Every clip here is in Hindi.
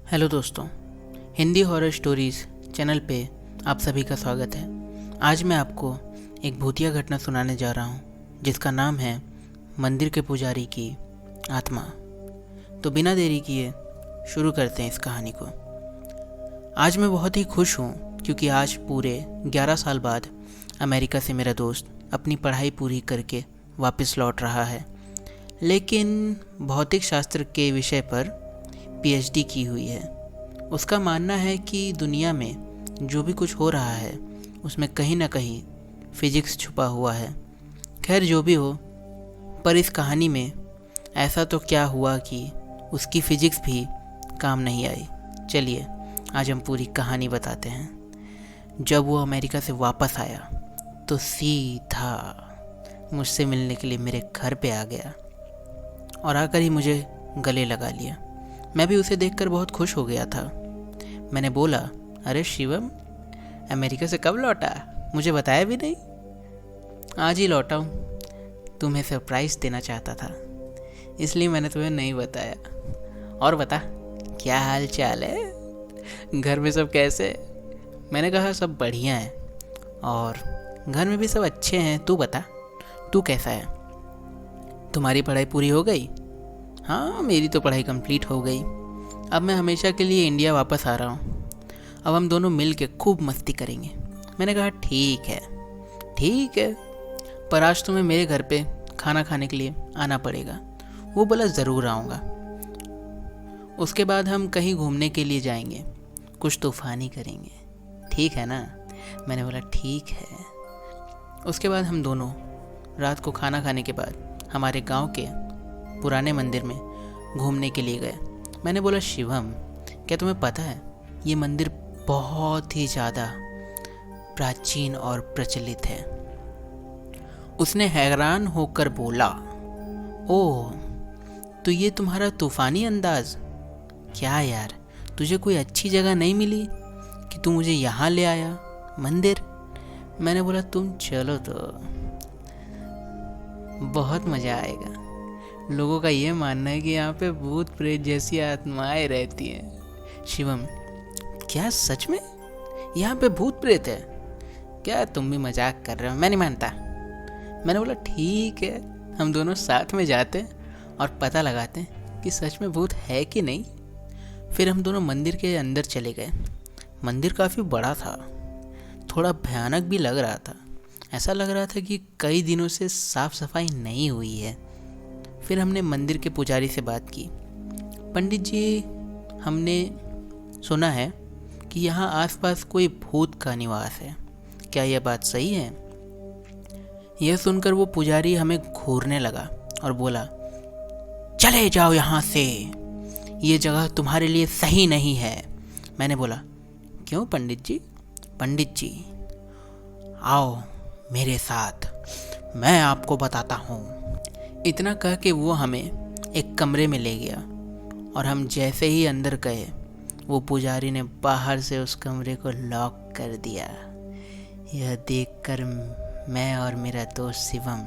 हेलो दोस्तों, हिंदी हॉरर स्टोरीज़ चैनल पे आप सभी का स्वागत है। आज मैं आपको एक भूतिया घटना सुनाने जा रहा हूँ जिसका नाम है मंदिर के पुजारी की आत्मा। तो बिना देरी किए शुरू करते हैं इस कहानी को। आज मैं बहुत ही खुश हूँ क्योंकि आज पूरे 11 साल बाद अमेरिका से मेरा दोस्त अपनी पढ़ाई पूरी करके वापस लौट रहा है, लेकिन भौतिक शास्त्र के विषय पर पीएचडी की हुई है। उसका मानना है कि दुनिया में जो भी कुछ हो रहा है उसमें कहीं ना कहीं फिजिक्स छुपा हुआ है। खैर जो भी हो, पर इस कहानी में ऐसा तो क्या हुआ कि उसकी फिजिक्स भी काम नहीं आई। चलिए आज हम पूरी कहानी बताते हैं। जब वो अमेरिका से वापस आया तो सीधा मुझसे मिलने के लिए मेरे घर पे आ गया और आकर ही मुझे गले लगा लिया। मैं भी उसे देखकर बहुत खुश हो गया था। मैंने बोला, अरे शिवम, अमेरिका से कब लौटा? मुझे बताया भी नहीं। आज ही लौटा हूँ, तुम्हें सरप्राइज़ देना चाहता था इसलिए मैंने तुम्हें नहीं बताया। और बता, क्या हाल चाल है? घर में सब कैसे? मैंने कहा सब बढ़िया है और घर में भी सब अच्छे हैं। तू बता, तू कैसा है? तुम्हारी पढ़ाई पूरी हो गई? हाँ, मेरी तो पढ़ाई कंप्लीट हो गई। अब मैं हमेशा के लिए इंडिया वापस आ रहा हूँ। अब हम दोनों मिल के खूब मस्ती करेंगे। मैंने कहा ठीक है, पर आज तुम्हें मेरे घर पे खाना खाने के लिए आना पड़ेगा। वो बोला ज़रूर आऊँगा। उसके बाद हम कहीं घूमने के लिए जाएंगे, कुछ तूफ़ानी करेंगे, ठीक है ना? मैंने बोला ठीक है। उसके बाद हम दोनों रात को खाना खाने के बाद हमारे गांव के पुराने मंदिर में घूमने के लिए गए। मैंने बोला, शिवम, क्या तुम्हें पता है ये मंदिर बहुत ही ज़्यादा प्राचीन और प्रचलित है? उसने हैरान होकर बोला, ओह, तो ये तुम्हारा तूफ़ानी अंदाज़। क्या यार, तुझे कोई अच्छी जगह नहीं मिली कि तू मुझे यहाँ ले आया मंदिर? मैंने बोला, तुम चलो तो बहुत मज़ा आएगा। लोगों का ये मानना है कि यहाँ पे भूत प्रेत जैसी आत्माएं रहती हैं। शिवम, क्या सच में यहाँ पे भूत प्रेत है? क्या तुम भी मजाक कर रहे हो? मैं नहीं मानता। मैंने बोला ठीक है, हम दोनों साथ में जाते हैं और पता लगाते हैं कि सच में भूत है कि नहीं। फिर हम दोनों मंदिर के अंदर चले गए। मंदिर काफ़ी बड़ा था, थोड़ा भयानक भी लग रहा था। ऐसा लग रहा था कि कई दिनों से साफ सफाई नहीं हुई है। फिर हमने मंदिर के पुजारी से बात की। पंडित जी, हमने सुना है कि यहाँ आसपास कोई भूत का निवास है, क्या यह बात सही है? यह सुनकर वो पुजारी हमें घूरने लगा और बोला, चले जाओ यहाँ से, ये जगह तुम्हारे लिए सही नहीं है। मैंने बोला, क्यों पंडित जी? पंडित जी, आओ मेरे साथ, मैं आपको बताता हूँ। इतना कह के वो हमें एक कमरे में ले गया और हम जैसे ही अंदर गए वो पुजारी ने बाहर से उस कमरे को लॉक कर दिया। यह देखकर मैं और मेरा दोस्त शिवम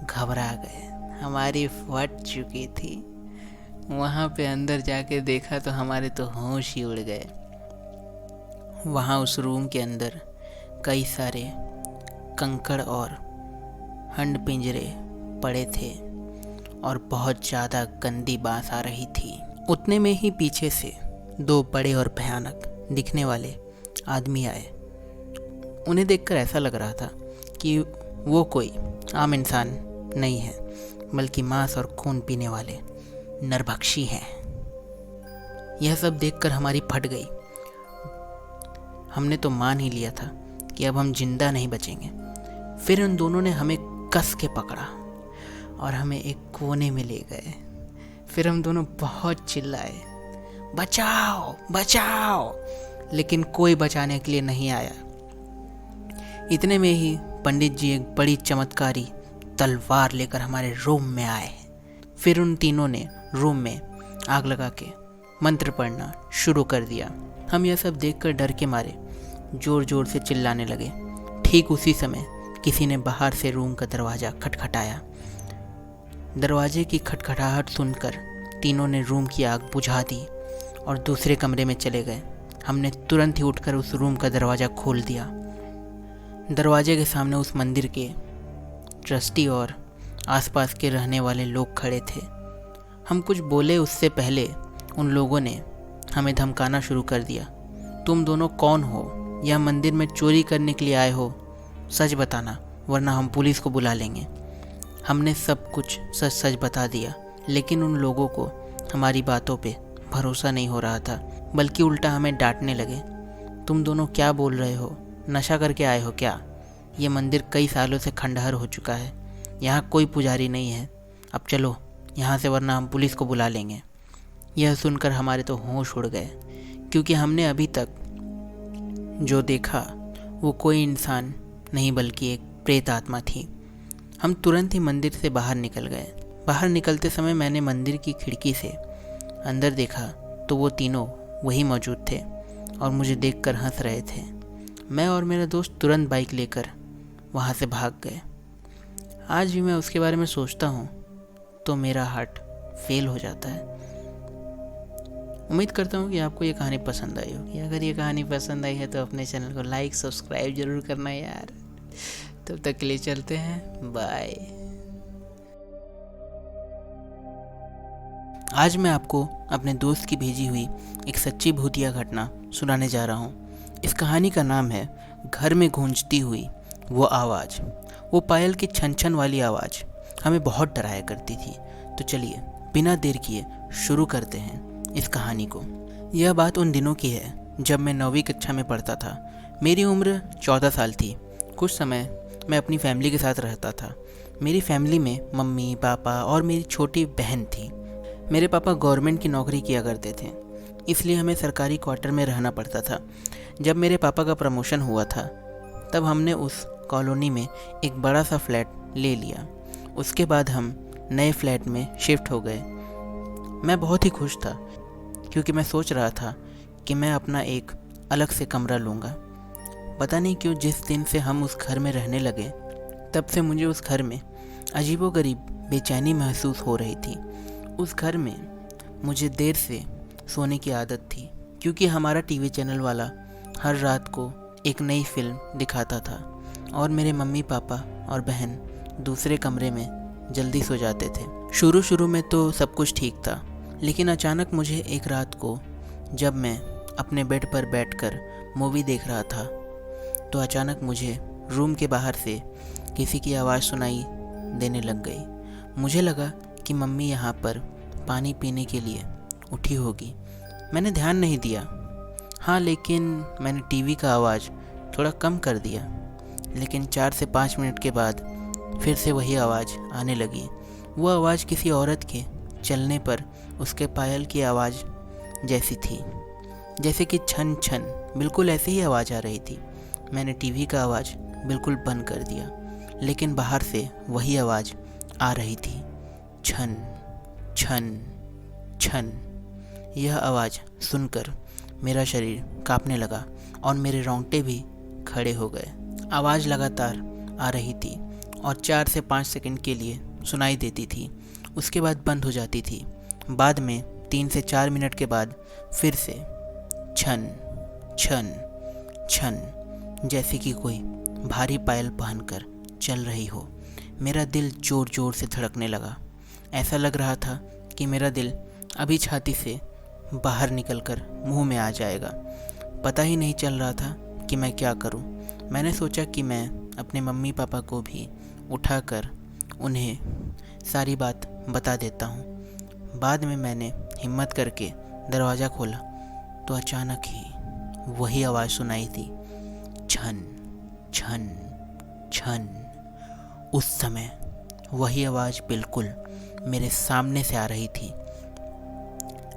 घबरा गए। हमारी फट चुकी थी। वहाँ पे अंदर जाके देखा तो हमारे तो होश ही उड़ गए। वहाँ उस रूम के अंदर कई सारे कंकड़ और हंड पिंजरे पड़े थे और बहुत ज़्यादा गंदी बांस आ रही थी। उतने में ही पीछे से दो बड़े और भयानक दिखने वाले आदमी आए। उन्हें देखकर ऐसा लग रहा था कि वो कोई आम इंसान नहीं है, बल्कि मांस और खून पीने वाले नरभक्षी हैं। यह सब देखकर हमारी फट गई। हमने तो मान ही लिया था कि अब हम जिंदा नहीं बचेंगे। फिर उन दोनों ने हमें कस के पकड़ा और हमें एक कोने में ले गए। फिर हम दोनों बहुत चिल्लाए, बचाओ बचाओ, लेकिन कोई बचाने के लिए नहीं आया। इतने में ही पंडित जी एक बड़ी चमत्कारी तलवार लेकर हमारे रूम में आए। फिर उन तीनों ने रूम में आग लगा के मंत्र पढ़ना शुरू कर दिया। हम यह सब देखकर डर के मारे जोर जोर से चिल्लाने लगे। ठीक उसी समय किसी ने बाहर से रूम का दरवाज़ा खटखटाया। दरवाजे की खटखटाहट सुनकर तीनों ने रूम की आग बुझा दी और दूसरे कमरे में चले गए। हमने तुरंत ही उठकर उस रूम का दरवाज़ा खोल दिया। दरवाजे के सामने उस मंदिर के ट्रस्टी और आसपास के रहने वाले लोग खड़े थे। हम कुछ बोले उससे पहले उन लोगों ने हमें धमकाना शुरू कर दिया। तुम दोनों कौन हो? यह मंदिर में चोरी करने के लिए आए हो? सच बताना, वरना हम पुलिस को बुला लेंगे। हमने सब कुछ सच सच बता दिया, लेकिन उन लोगों को हमारी बातों पे भरोसा नहीं हो रहा था, बल्कि उल्टा हमें डांटने लगे। तुम दोनों क्या बोल रहे हो? नशा करके आए हो क्या? ये मंदिर कई सालों से खंडहर हो चुका है। यहाँ कोई पुजारी नहीं है। अब चलो यहाँ से, वरना हम पुलिस को बुला लेंगे। यह सुनकर हमारे तो होश उड़ गए, क्योंकि हमने अभी तक जो देखा वो कोई इंसान नहीं बल्कि एक प्रेत आत्मा थी। हम तुरंत ही मंदिर से बाहर निकल गए। बाहर निकलते समय मैंने मंदिर की खिड़की से अंदर देखा तो वो तीनों वही मौजूद थे और मुझे देखकर हंस रहे थे। मैं और मेरा दोस्त तुरंत बाइक लेकर वहाँ से भाग गए। आज भी मैं उसके बारे में सोचता हूँ तो मेरा हार्ट फेल हो जाता है। उम्मीद करता हूँ कि आपको ये कहानी पसंद आई होगी। अगर ये कहानी पसंद आई है तो अपने चैनल को लाइक सब्सक्राइब ज़रूर करना यार। तब तक के लिए चलते हैं, बाय। आज मैं आपको अपने दोस्त की भेजी हुई एक सच्ची भूतिया घटना सुनाने जा रहा हूँ। इस कहानी का नाम है घर में गूंजती हुई वो आवाज़। वो पायल की छन छन वाली आवाज़ हमें बहुत डराया करती थी। तो चलिए बिना देर किए शुरू करते हैं इस कहानी को। यह बात उन दिनों की है जब मैं 9वीं कक्षा में पढ़ता था। मेरी उम्र 14 साल थी। कुछ समय मैं अपनी फैमिली के साथ रहता था। मेरी फैमिली में मम्मी, पापा और मेरी छोटी बहन थी। मेरे पापा गवर्नमेंट की नौकरी किया करते थे, इसलिए हमें सरकारी क्वार्टर में रहना पड़ता था। जब मेरे पापा का प्रमोशन हुआ था तब हमने उस कॉलोनी में एक बड़ा सा फ्लैट ले लिया। उसके बाद हम नए फ्लैट में शिफ्ट हो गए। मैं बहुत ही खुश था, क्योंकि मैं सोच रहा था कि मैं अपना एक अलग से कमरा लूँगा। पता नहीं क्यों जिस दिन से हम उस घर में रहने लगे तब से मुझे उस घर में अजीबोगरीब बेचैनी महसूस हो रही थी। उस घर में मुझे देर से सोने की आदत थी, क्योंकि हमारा टीवी चैनल वाला हर रात को एक नई फिल्म दिखाता था और मेरे मम्मी पापा और बहन दूसरे कमरे में जल्दी सो जाते थे। शुरू में तो सब कुछ ठीक था, लेकिन अचानक मुझे एक रात को जब मैं अपने बेड पर बैठकर मूवी देख रहा था तो अचानक मुझे रूम के बाहर से किसी की आवाज़ सुनाई देने लग गई। मुझे लगा कि मम्मी यहाँ पर पानी पीने के लिए उठी होगी। मैंने ध्यान नहीं दिया। हाँ, लेकिन मैंने टीवी का आवाज़ थोड़ा कम कर दिया। लेकिन 4 से 5 मिनट के बाद फिर से वही आवाज़ आने लगी। वो आवाज़ किसी औरत के चलने पर उसके पायल की आवाज़ जैसी थी, जैसे कि छन छन, बिल्कुल ऐसे ही आवाज़ आ रही थी। मैंने टीवी का आवाज़ बिल्कुल बंद कर दिया, लेकिन बाहर से वही आवाज़ आ रही थी, छन छन छन। यह आवाज़ सुनकर मेरा शरीर कांपने लगा और मेरे रोंगटे भी खड़े हो गए। आवाज़ लगातार आ रही थी और 4 से 5 सेकंड के लिए सुनाई देती थी, उसके बाद बंद हो जाती थी। बाद में 3 से 4 मिनट के बाद फिर से छन छन छन, जैसे कि कोई भारी पायल पहनकर चल रही हो। मेरा दिल ज़ोर ज़ोर से धड़कने लगा। ऐसा लग रहा था कि मेरा दिल अभी छाती से बाहर निकलकर मुंह में आ जाएगा। पता ही नहीं चल रहा था कि मैं क्या करूं। मैंने सोचा कि मैं अपने मम्मी पापा को भी उठाकर उन्हें सारी बात बता देता हूं। बाद में मैंने हिम्मत करके दरवाज़ा खोला तो अचानक ही वही आवाज़ सुनाई दी, छन छन छन। उस समय वही आवाज़ बिल्कुल मेरे सामने से आ रही थी।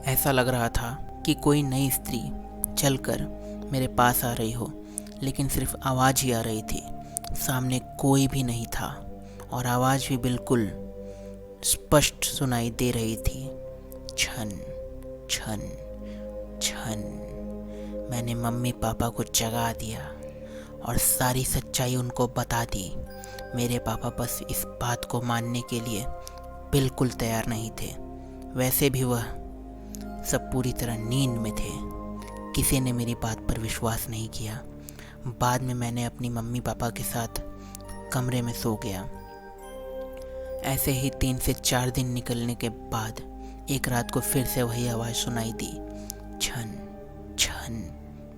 ऐसा लग रहा था कि कोई नई स्त्री चलकर मेरे पास आ रही हो, लेकिन सिर्फ आवाज़ ही आ रही थी। सामने कोई भी नहीं था और आवाज़ भी बिल्कुल स्पष्ट सुनाई दे रही थी, छन छन छन। मैंने मम्मी पापा को जगा दिया और सारी सच्चाई उनको बता दी। मेरे पापा बस इस बात को मानने के लिए बिल्कुल तैयार नहीं थे। वैसे भी वह सब पूरी तरह नींद में थे। किसी ने मेरी बात पर विश्वास नहीं किया। बाद में मैंने अपनी मम्मी पापा के साथ कमरे में सो गया। ऐसे ही 3 से 4 दिन निकलने के बाद एक रात को फिर से वही आवाज़ सुनाई दी, छन छन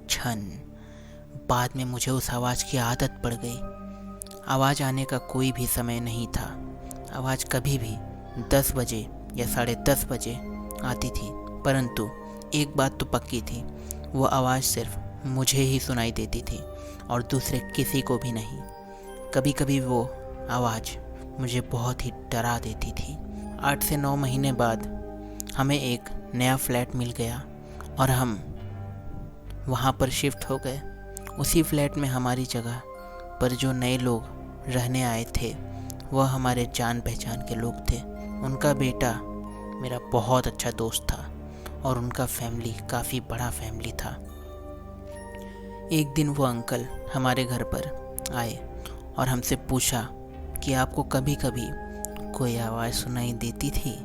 छन। बाद में मुझे उस आवाज़ की आदत पड़ गई। आवाज़ आने का कोई भी समय नहीं था। आवाज़ कभी भी 10 बजे या 10:30 बजे आती थी, परंतु एक बात तो पक्की थी, वो आवाज़ सिर्फ मुझे ही सुनाई देती थी और दूसरे किसी को भी नहीं। कभी कभी वो आवाज़ मुझे बहुत ही डरा देती थी। 8 से 9 महीने बाद हमें एक नया फ्लैट मिल गया और हम वहाँ पर शिफ्ट हो गए। उसी फ्लैट में हमारी जगह पर जो नए लोग रहने आए थे वह हमारे जान पहचान के लोग थे। उनका बेटा मेरा बहुत अच्छा दोस्त था और उनका फैमिली काफ़ी बड़ा फैमिली था। एक दिन वो अंकल हमारे घर पर आए और हमसे पूछा कि आपको कभी कभी कोई आवाज़ सुनाई देती थी।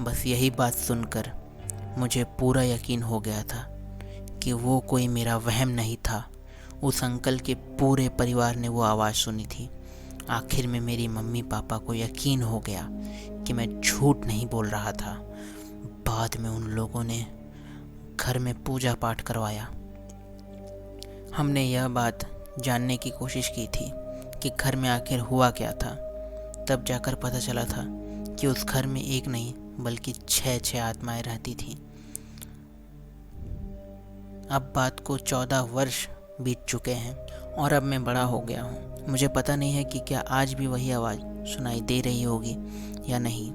बस यही बात सुनकर मुझे पूरा यकीन हो गया था कि वो कोई मेरा वहम नहीं था। उस अंकल के पूरे परिवार ने वो आवाज़ सुनी थी। आखिर में मेरी मम्मी पापा को यकीन हो गया कि मैं झूठ नहीं बोल रहा था। बाद में उन लोगों ने घर में पूजा पाठ करवाया। हमने यह बात जानने की कोशिश की थी कि घर में आखिर हुआ क्या था। तब जाकर पता चला था कि उस घर में एक नहीं बल्कि 6 आत्माएं रहती थीं। अब बात को 14 वर्ष बीत चुके हैं और अब मैं बड़ा हो गया हूँ। मुझे पता नहीं है कि क्या आज भी वही आवाज़ सुनाई दे रही होगी या नहीं,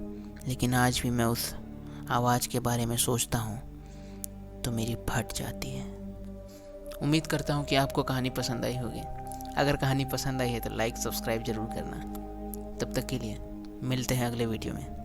लेकिन आज भी मैं उस आवाज़ के बारे में सोचता हूँ तो मेरी फट जाती है। उम्मीद करता हूँ कि आपको कहानी पसंद आई होगी। अगर कहानी पसंद आई है तो लाइक सब्सक्राइब ज़रूर करना। तब तक के लिए मिलते हैं अगले वीडियो में।